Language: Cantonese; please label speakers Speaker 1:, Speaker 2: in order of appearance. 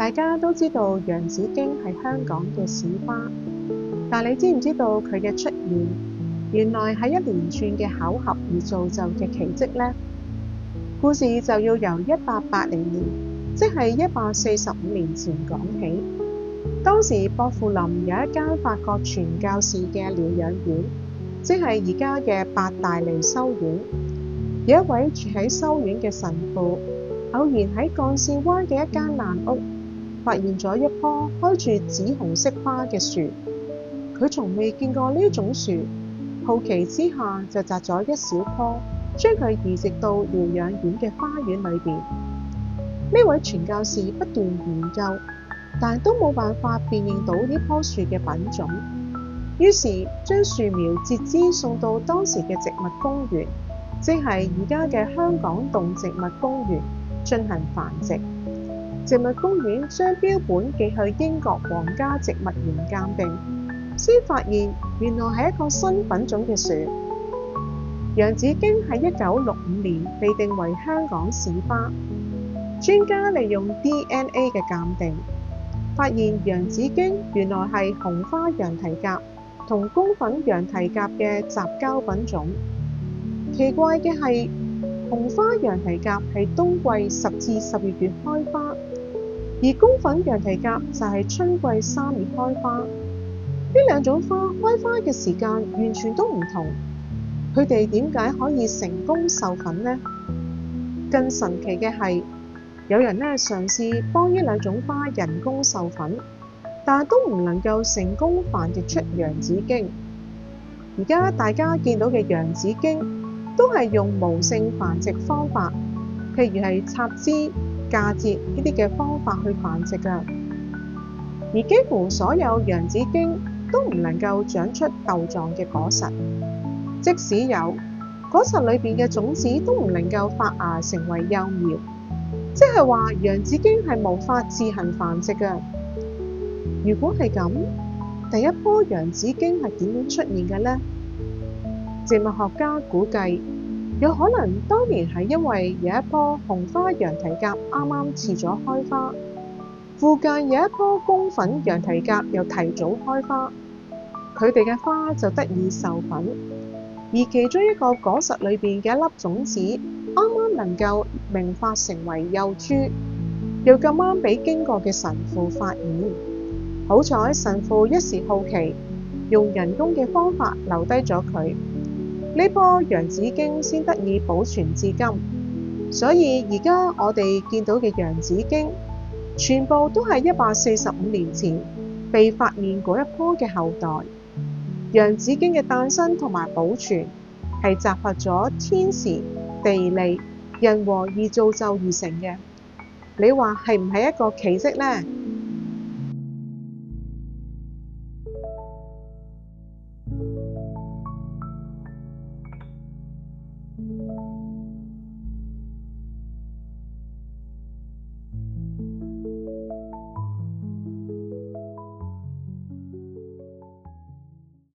Speaker 1: 大家都知道洋紫荊係香港嘅市花，但你知唔知道佢嘅出現原來係一連串嘅巧合而造就嘅奇蹟呢？故事就要由1880年，即係145年前講起。當時薄扶林有一間法國傳教士嘅療養院，即係而家嘅八大利修院。有一位住喺修院嘅神父，偶然喺幹線灣嘅一間爛屋，發現咗一棵開住紫紅色花嘅樹。佢從未見過呢種樹，好奇之下就摘咗一小棵，將佢移植到療養院嘅花園裏邊。呢位傳教士不斷研究，但都冇辦法辨認到呢棵樹嘅品種，於是將樹苗截枝送到當時嘅植物公園，即係而家嘅香港動植物公園進行繁殖。植物公園將標本寄去英國皇家植物園鑑定，先發現原來係一個新品種嘅樹。洋紫荊喺1965年被定為香港市花。專家利用 DNA 嘅鑑定，發現洋紫荊原來係紅花羊蹄甲同公粉羊蹄甲嘅雜交品種。奇怪嘅係，紅花羊蹄甲係冬季10至12月開花，而公粉羊蹄甲就係春季3月開花。呢兩種花開花嘅時間完全都唔同，佢哋點解可以成功授粉呢？更神奇嘅係，有人嘗試幫呢兩種花人工授粉，但都唔能夠成功繁殖出洋紫荊。而家大家見到嘅洋紫荊都係用無性繁殖方法，譬如係插枝、嫁接呢啲嘅方法去繁殖㗎。而幾乎所有洋紫荊都唔能夠長出豆狀嘅果實，即使有，果實裏邊嘅種子都唔能夠發芽成為幼苗，即係話洋紫荊係無法自行繁殖㗎。如果係咁，第一棵洋紫荊係點樣出現嘅呢？植物學家估計，有可能當年係因為有一棵紅花羊蹄甲啱啱遲咗開花，附近有一棵公粉羊蹄甲又提早開花，佢哋嘅花就得以授粉，而其中一個果實裏邊嘅一粒種子啱啱能夠萌發成為幼株，又咁啱俾經過嘅神父發現。好彩神父一時好奇，用人工嘅方法留低咗佢，呢棵洋紫荊先得以保存至今。所以而家我哋見到嘅洋紫荊全部都係145年前被發現嗰一棵嘅後代。洋紫荊嘅誕生同埋保存係集合咗天時、地利、人和而造就而成嘅。你話係唔係一個奇蹟呢？